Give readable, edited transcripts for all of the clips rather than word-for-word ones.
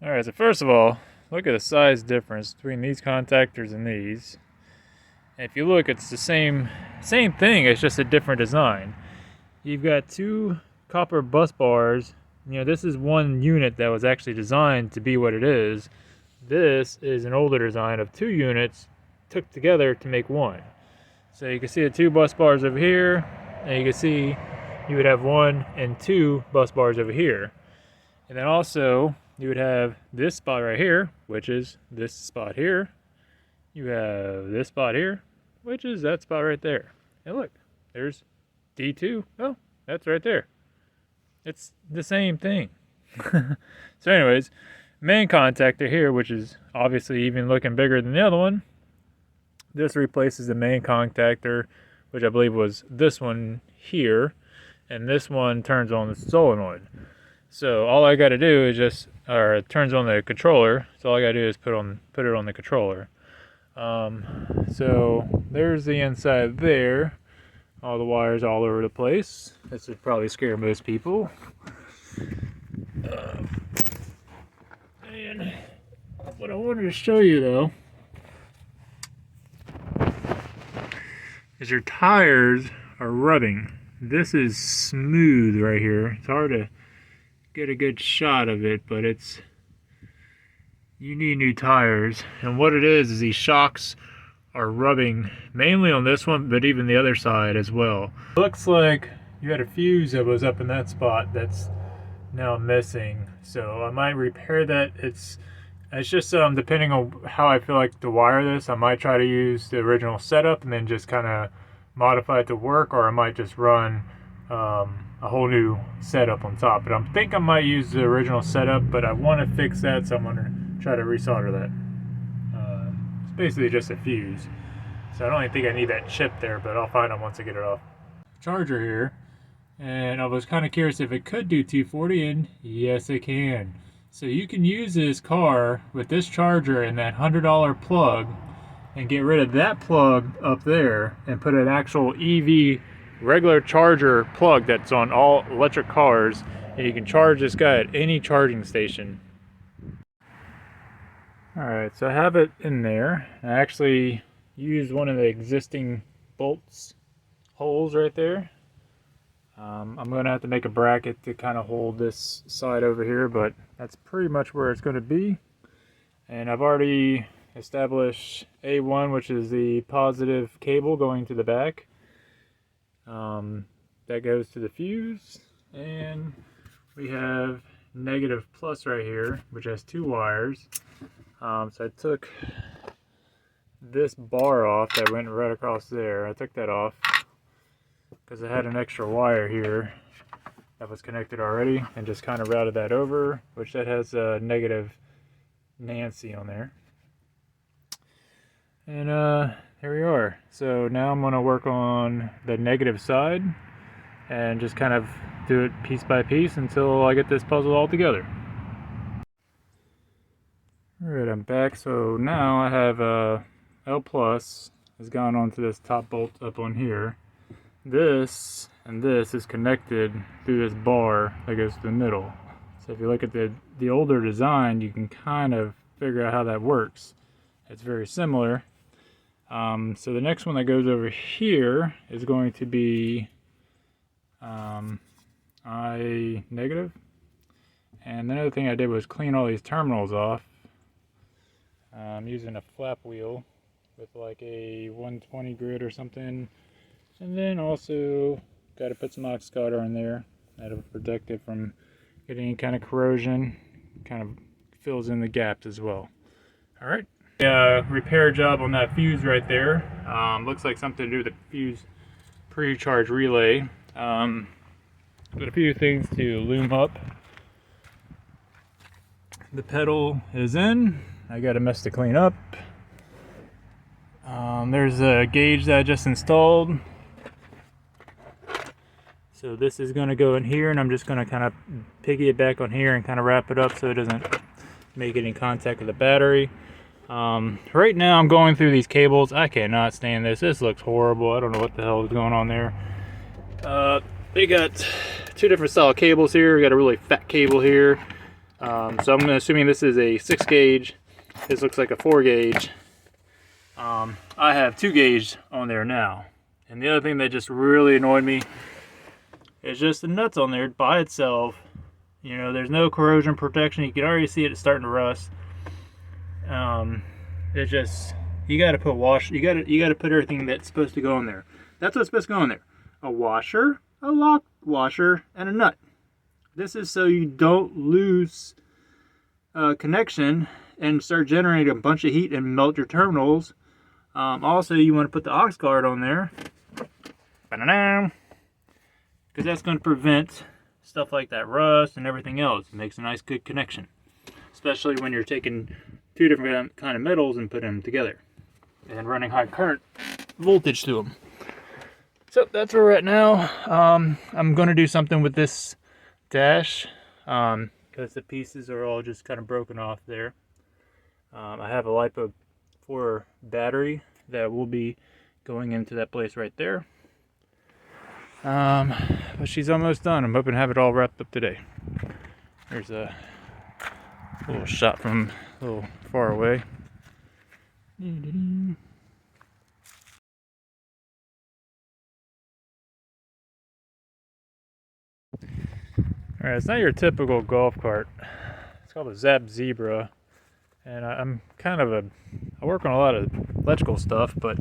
Alright, so first of all, look at the size difference between these contactors and these. And if you look, it's the same thing, it's just a different design. You've got two copper bus bars. You know, this is one unit that was actually designed to be what it is. This is an older design of two units took together to make one. So you can see the two bus bars over here, and you can see you would have one and two bus bars over here. And then also, you would have this spot right here, which is this spot here. You have this spot here, which is that spot right there. And look, there's D2. Oh, that's right there. It's the same thing. So anyways, main contactor here, which is obviously even looking bigger than the other one. This replaces the main contactor, which I believe was this one here. And this one turns on the solenoid. So all I got to do is it turns on the controller. So all I got to do is put it on the controller. So there's the inside there. All the wires all over the place. This would probably scare most people. And what I wanted to show you though is your tires are rubbing. This is smooth right here. It's hard to get a good shot of it, but you need new tires. And what it is these shocks are rubbing mainly on this one, but even the other side as well. Looks like you had a fuse that was up in that spot that's now missing. So I might repair that. It's just depending on how I feel like to wire this, I might try to use the original setup and then just kind of modify it to work, or I might just run a whole new setup on top. But I think I might use the original setup, but I want to fix that, so I'm going to try to resolder that. It's basically just a fuse, so I don't even think I need that chip there, but I'll find out once I get it off. Charger here, and I was kind of curious if it could do 240, and yes it can. So you can use this car with this charger and that $100 plug and get rid of that plug up there and put an actual EV regular charger plug that's on all electric cars, and you can charge this guy at any charging station. Alright, so I have it in there. I actually used one of the existing bolts holes right there. I'm going to have to make a bracket to kind of hold this side over here, but that's pretty much where it's going to be. And I've already established A1, which is the positive cable going to the back. That goes to the fuse, and we have negative plus right here, which has two wires. So I took this bar off that went right across there. I took that off because I had an extra wire here that was connected already, and just kind of routed that over, which that has a negative Nancy on there. And here we are. So now I'm going to work on the negative side and just kind of do it piece by piece until I get this puzzle all together. Alright, I'm back. So now I have L plus has gone onto this top bolt up on here. This and this is connected through this bar that goes to the middle. So if you look at the older design, you can kind of figure out how that works. It's very similar. So the next one that goes over here is going to be I negative. And the other thing I did was clean all these terminals off. I'm using a flap wheel with like a 120 grit or something. And then also got to put some ox solder in there. That'll protect it from getting any kind of corrosion. Kind of fills in the gaps as well. Alright. Repair job on that fuse right there. Looks like something to do with the fuse pre-charge relay. Got a few things to loom up. The pedal is in. I got a mess to clean up. There's a gauge that I just installed. So this is going to go in here, and I'm just going to kind of piggy it back on here and kind of wrap it up so it doesn't make any contact with the battery. Right now I'm going through these cables. I cannot stand this. This looks horrible. I don't know what the hell is going on there. They got two different style cables here. We got a really fat cable here. So I'm assuming this is a 6 gauge. This looks like a 4 gauge. I have 2 gauge on there now. And the other thing that just really annoyed me is just the nuts on there by itself. You know, there's no corrosion protection. You can already see it starting to rust. It's just, you got to put you got to put everything that's supposed to go in there. That's what's supposed to go in there: a washer, a lock washer, and a nut. This is so you don't lose connection and start generating a bunch of heat and melt your terminals. Also, you want to put the aux guard on there, because that's going to prevent stuff like that rust and everything else. It makes a nice good connection, especially when you're taking 2 different kind of metals and putting them together and running high current voltage through them. So that's where we're at now. I'm going to do something with this dash because the pieces are all just kind of broken off there. I have a LiPo 4 battery that will be going into that place right there. But she's almost done. I'm hoping to have it all wrapped up today. There's a little shot from a little far away. Alright, it's not your typical golf cart. It's called a Zap Xebra. And I'm kind of I work on a lot of electrical stuff, but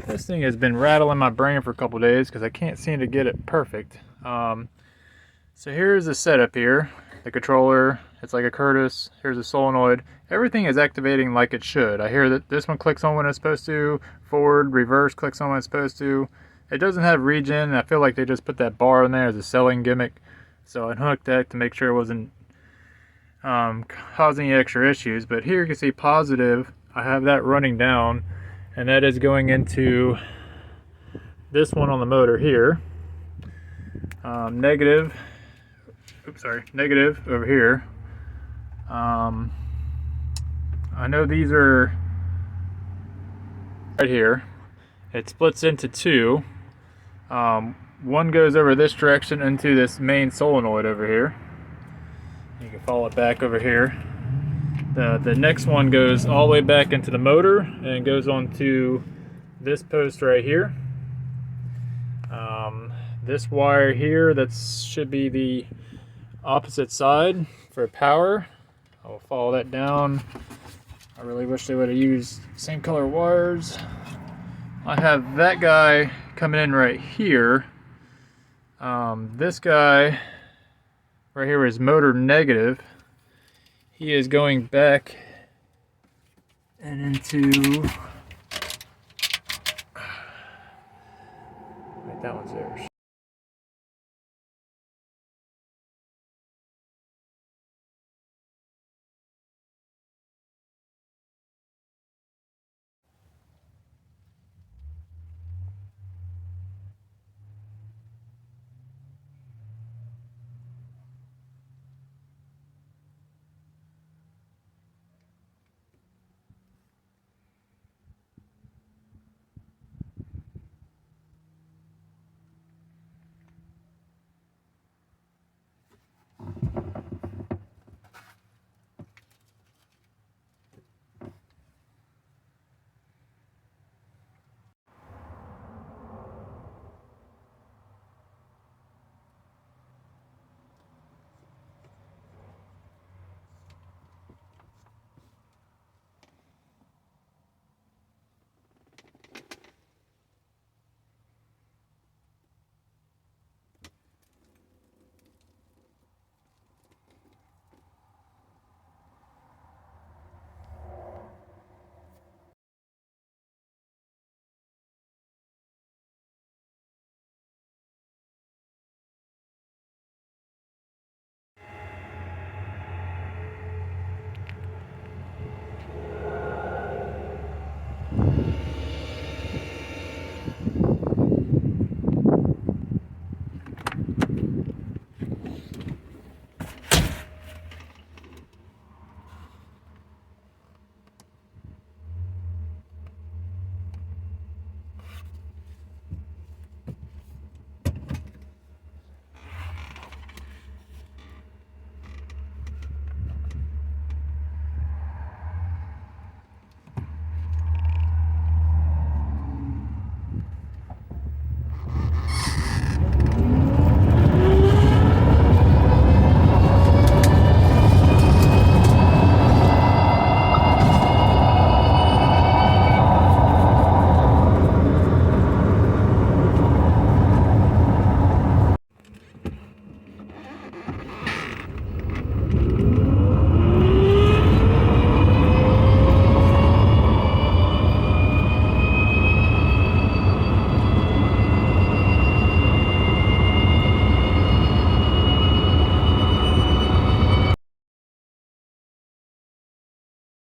this thing has been rattling my brain for a couple days because I can't seem to get it perfect. So here's the setup here. The controller, it's like a Curtis. Here's a solenoid. Everything is activating like it should. I hear that this one clicks on when it's supposed to. Forward, reverse clicks on when it's supposed to. It doesn't have regen. I feel like they just put that bar in there as a selling gimmick. So I unhooked that to make sure it wasn't causing any extra issues. But here you can see positive. I have that running down, and that is going into this one on the motor here. Negative over here. I know these are right here. It splits into 2. One goes over this direction into this main solenoid over here. You can follow it back over here. The next one goes all the way back into the motor and goes onto this post right here. This wire here, that should be the opposite side for power. I'll follow that down. I really wish they would have used same color wires. I have that guy coming in right here. This guy right here is motor negative. He is going back and into, wait, that one's there.